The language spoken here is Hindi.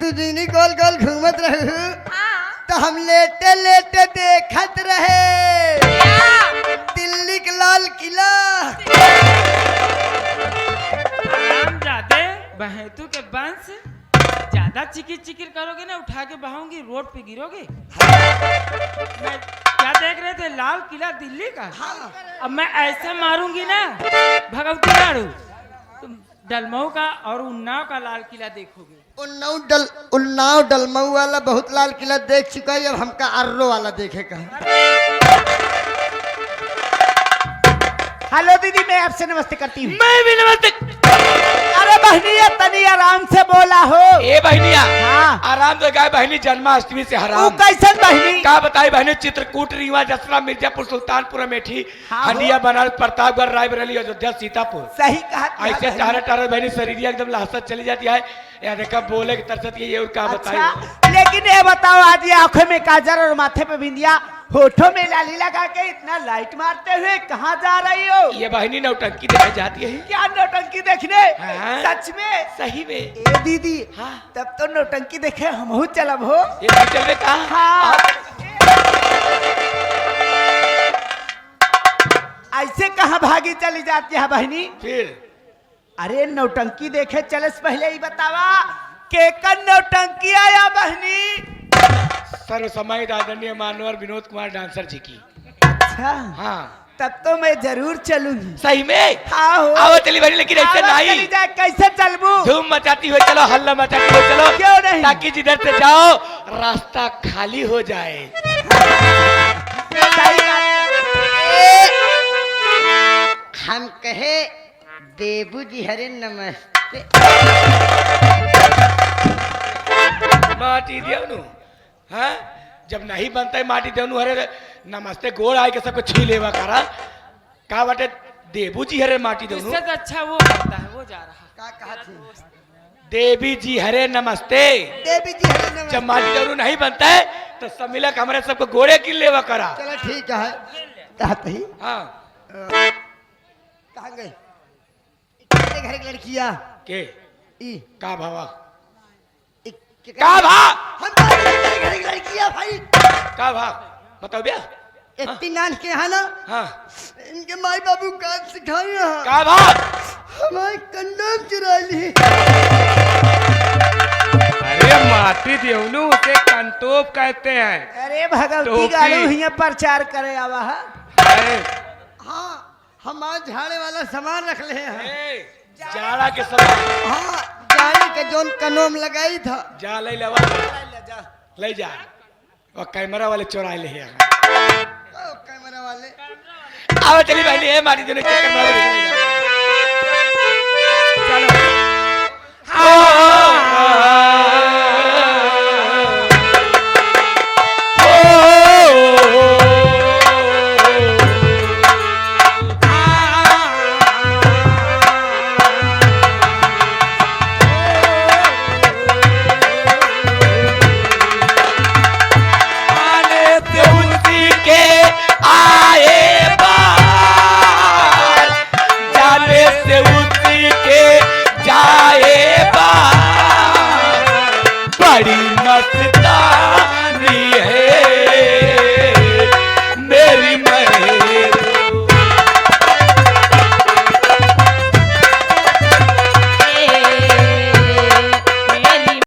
तू जीनी गोल गोल घूमत रहू तो हम लेटे लेटे देखत रहे दिल्ली का लाल किला। जादे बहेतू के बंश ज्यादा चिकिर चिकिर करोगे ना उठा के बहाऊंगी रोड पे गिरोगे। मैं क्या देख रहे थे लाल किला दिल्ली का। अब मैं ऐसे मारूंगी ना भगवती लाड़ू तुम डलमऊ का और उन्नाव का लाल किला देखोगे। उन्नाव डलमऊ वाला बहुत लाल किला देख चुका है, अब हमका अर्रो वाला देखेगा। हेलो दीदी, मैं आपसे नमस्ते करती हूँ। मैं भी नमस्ते। अरे बहनिया तनी आराम से बोला हो। ए बहनिया हाँ। आराम से गाय बहनी जन्माष्टमी से तू हराम। कैसन बहनी? का बताई बहनी चित्रकूट, रीवा, जसरा, मिर्जापुर, सुल्तानपुर, अमेठी, हाँ, हंडिया, बनारस, प्रतापगढ़, रायबरेली, अयोध्या, सीतापुर। सही कहा ऐसे चार टार बहनी शरीर एकदम लाहसत चली जाती है। या देखा बोले की तरसत ये और क्या बताई। अच्छा, लेकिन ये बताओ आज ये आंखों में काजल और माथे पे बिंदिया, होठों में लाली लगा के इतना लाइट मारते हुए कहाँ जा रही हो? ये बहनी नौटंकी देखी जाती है। क्या नौटंकी देखने? हाँ। सच में? सही में। ए दीदी, हाँ। तब तो नौटंकी देखे हम चलब हो। ये चल में कहा। हाँ। ऐसे कहाँ भागी चली जाती है बहनी? फिर अरे नौटंकी देखे चले से पहले ही बतावा केकर नौटंकी आया बहनी? सर्व समय आदरणीय मानवर विनोद कुमार डांसर जी की। अच्छा, हाँ तब तो मैं जरूर चलूंगी। सही में। हाँ हो। आओ चली बहनी, लेकिन ऐसे नहीं। जाए कैसे चलबू? धूम मचाती हुए चलो, हल्ला मचाती हुए चलो। क्यों नहीं? ताकि जिधर से जाओ रास्ता खाली हो जाए। सही बात। हम कहे देबू जी हरे नमस्ते। माटी देवनु, हाँ जब नहीं बनता है माटी देवनु हरे नमस्ते गोड़ आए के सबको छी लेवा करा। का बाटे देबू जी हरे माटी देवनु। इससे तो अच्छा वो करता है, वो जा रहा। का कहा थी? देवी जी हरे नमस्ते। देवी जी हरे नमस्ते। जब माटी देवनु नहीं बनता है तो सब मिला के हमारे सबको गोड़े की लेवा करा। चलो ठीक है। कहते ही हाँ कहाँ गए घर की लड़किया के ई का भावा का का भा हम घर की लड़किया भाई का भा बताओ भैया। इतनी नान के है ना, हाँ इनके माई बाबू का सिखाए हैं। का भा हमारे कंडोम चुरा ली। अरे माटी देवनु उसे कंटोप कहते हैं। अरे भगवती टोपी। गाड़ू हिया प्रचार करे आवा है। अरे हाँ हम आज झाड़े वाला सामान रख ले हैं। ए, जाड़ा के समय हाँ जाने के जोन कनोम लगाई था। जा ले लेवा ले जा और कैमरा वाले चोरा ले हैं। ओ, कैमरा वाले आओ चली बहनी है माटी देने के कैमरा वाले ले जा। बड़ी मस्त